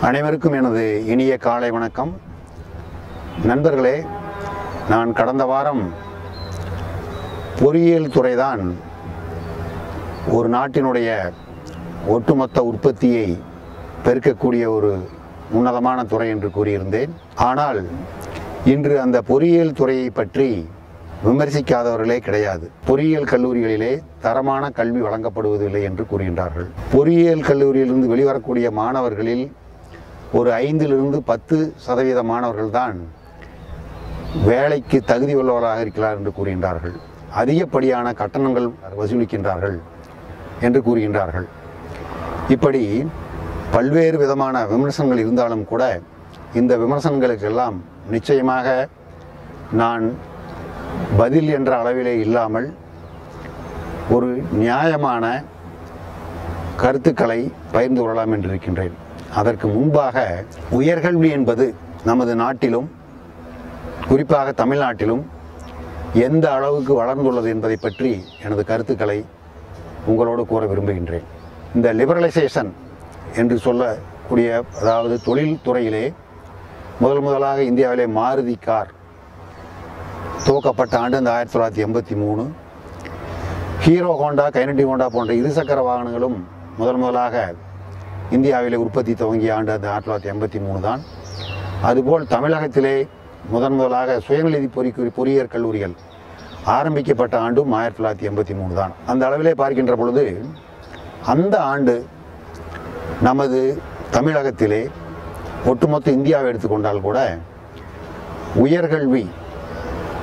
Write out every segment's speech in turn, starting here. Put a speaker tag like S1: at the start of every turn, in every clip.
S1: அனைவருக்கும் எனது இனிய காலை வணக்கம். நண்பர்களே, நான் கடந்த வாரம் பொறியியல் துறைதான் ஒரு நாட்டினுடைய ஒட்டுமொத்த உற்பத்தியை பெருக்கக்கூடிய ஒரு உன்னதமான துறை என்று கூறியிருந்தேன். ஆனால் இன்று அந்த பொறியியல் துறையை பற்றி விமர்சிக்காதவர்களே கிடையாது. பொறியியல் கல்லூரிகளிலே தரமான கல்வி வழங்கப்படுவதில்லை என்று கூறுகின்றார்கள். பொறியியல் கல்லூரியிலிருந்து வெளிவரக்கூடிய மாணவர்களில் ஒரு 5-10% மாணவர்கள்தான் வேலைக்கு தகுதி உள்ளவராக இருக்கிறார் என்று கூறுகின்றார்கள். அதிகப்படியான கட்டணங்கள் வசூலிக்கின்றார்கள் என்று கூறுகின்றார்கள். இப்படி பல்வேறு விதமான விமர்சனங்கள் இருந்தாலும் கூட இந்த விமர்சனங்களுக்கெல்லாம் நிச்சயமாக நான் பதில் என்ற அளவிலே இல்லாமல் ஒரு நியாயமான கருத்துக்களை பகிர்ந்து கொள்ளலாம் என்று இருக்கின்றேன். அதற்கு முன்பாக உயர்கல்வி என்பது நமது நாட்டிலும் குறிப்பாக தமிழ்நாட்டிலும் எந்த அளவுக்கு வளர்ந்துள்ளது என்பதை பற்றி எனது கருத்துக்களை உங்களோடு கூற விரும்புகின்றேன். இந்த லிபரலைசேஷன் என்று சொல்லக்கூடிய, அதாவது தொழில் துறையிலே முதலாக இந்தியாவிலே மாருதி கார் துவக்கப்பட்ட ஆண்டு அந்த 1983. ஹீரோ ஹோண்டா, கைனடி ஹோண்டா போன்ற இருசக்கர வாகனங்களும் முதலாக இந்தியாவிலே உற்பத்தி துவங்கிய ஆண்டு அந்த 1983 தான். அதுபோல் தமிழகத்திலே முதலாக சுயநிதி பொறியியல் கல்லூரிகள் ஆரம்பிக்கப்பட்ட ஆண்டும் 1983 தான். அந்த அளவிலே பார்க்கின்ற பொழுது அந்த ஆண்டு நமது தமிழகத்திலே ஒட்டுமொத்த இந்தியாவை எடுத்துக்கொண்டால் கூட உயர்கல்வி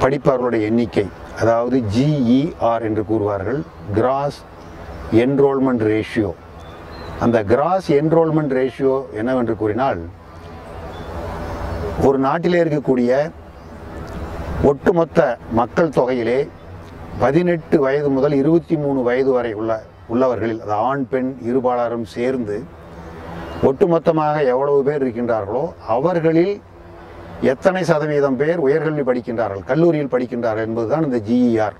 S1: படிப்பவர்களுடைய எண்ணிக்கை, அதாவது GER என்று கூறுவார்கள், கிராஸ் என்ரோல்மெண்ட் ரேஷியோ. அந்த கிராஸ் என்ரோல்மெண்ட் ரேஷியோ என்னவென்று கூறினால், ஒரு நாட்டிலே இருக்கக்கூடிய ஒட்டுமொத்த மக்கள் தொகையிலே 18 வயது முதல் 23 வயது வரை உள்ளவர்களில், அது ஆண் பெண் இருபாலரும் சேர்ந்து ஒட்டுமொத்தமாக எவ்வளவு பேர் இருக்கின்றார்களோ அவர்களில் எத்தனை சதவீதம் பேர் உயர்கல்வி படிக்கின்றார்கள், கல்லூரியில் படிக்கின்றார்கள் என்பதுதான் இந்த GER.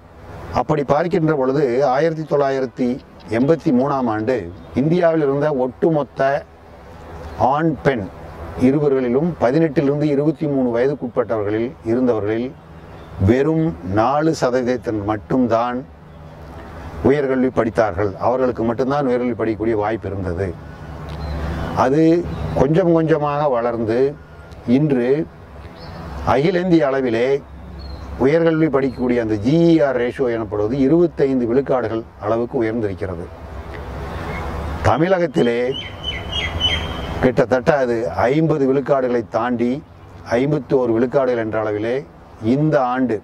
S1: அப்படி பார்க்கின்ற பொழுது 1983 ஆண்டு இந்தியாவில் இருந்த ஒட்டுமொத்த ஆண் பெண் இருவர்களிலும் 18 - 23 வயதுக்குட்பட்டவர்களில் இருந்தவர்களில் வெறும் 4% மட்டும்தான் உயர்கல்வி படித்தார்கள். அவர்களுக்கு மட்டும்தான் உயர்கல்வி படிக்கக்கூடிய வாய்ப்பு இருந்தது. அது கொஞ்சம் கொஞ்சமாக வளர்ந்து இன்று அகில இந்திய அளவிலே உயர்கல்வி படிக்கக்கூடிய அந்த GER ரேஷியோ எனப்படுவது 25 விழுக்காடுகள் அளவுக்கு உயர்ந்திருக்கிறது. தமிழகத்திலே கிட்டத்தட்ட அது 50 விழுக்காடுகளை தாண்டி 51 விழுக்காடுகள் என்ற அளவிலே இந்த ஆண்டு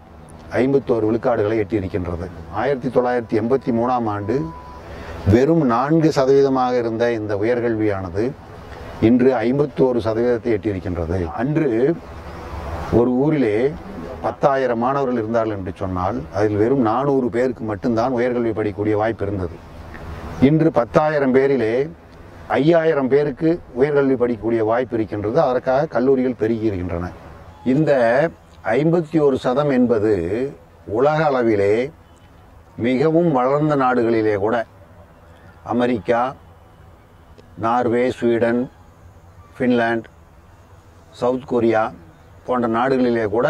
S1: 51 விழுக்காடுகளை எட்டியிருக்கின்றது. 1983 ஆண்டு வெறும் 4% இருந்த இந்த உயர்கல்வியானது இன்று 51% எட்டியிருக்கின்றது. அன்று ஒரு ஊரிலே 10,000 மாணவர்கள் இருந்தார்கள் என்று சொன்னால் அதில் வெறும் 400 பேருக்கு மட்டும்தான் உயர்கல்வி படிக்கக்கூடிய வாய்ப்பு இருந்தது. இன்று 10,000 பேரிலே 5,000 பேருக்கு உயர்கல்வி படிக்கக்கூடிய வாய்ப்பு இருக்கின்றது. அதற்காக கல்லூரிகள் பெருகி இருக்கின்றன. இந்த 51% என்பது உலக அளவிலே மிகவும் வளர்ந்த நாடுகளிலே கூட, America, Norway, Sweden, Finland, south Korea போன்ற நாடுகளிலே கூட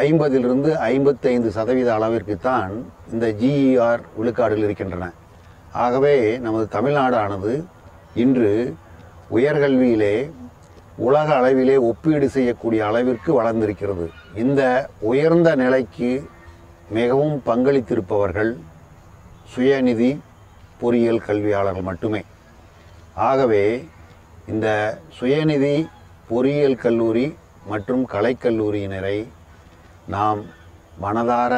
S1: 50 - 55% அளவிற்குத்தான் இந்த GER விழுக்காடுகள் இருக்கின்றன. ஆகவே நமது தமிழ்நாடானது இன்று உயர்கல்வியிலே உலக அளவிலே ஒப்பீடு செய்யக்கூடிய அளவிற்கு வளர்ந்திருக்கிறது. இந்த உயர்ந்த நிலைக்கு மிகவும் பங்களித்திருப்பவர்கள் சுயநிதி பொறியியல் கல்வியாளர்கள் மட்டுமே. ஆகவே இந்த சுயநிதி பொறியியல் கல்லூரி மற்றும் கலைக்கல்லூரியினரை நாம் மனதார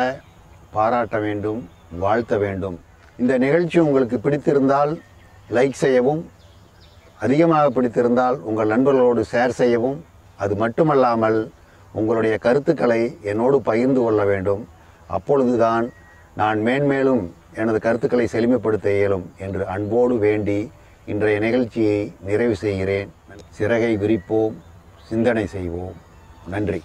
S1: பாராட்ட வேண்டும், வாழ்த்த வேண்டும். இந்த நிகழ்ச்சி உங்களுக்கு பிடித்திருந்தால் லைக் செய்யவும், அதிகமாக பிடித்திருந்தால் உங்கள் நண்பர்களோடு ஷேர் செய்யவும், அது மட்டுமல்லாமல் உங்களுடைய கருத்துக்களை என்னோடு பகிர்ந்து கொள்ள வேண்டும். அப்பொழுதுதான் நான் மேன்மேலும் எனது கருத்துக்களை செழுமைப்படுத்த இயலும் என்று அன்போடு வேண்டி இன்றைய நிகழ்ச்சியை நிறைவு செய்கிறேன். சிறகை விரிப்போம், சிந்தனை செய்வோம். நன்றி.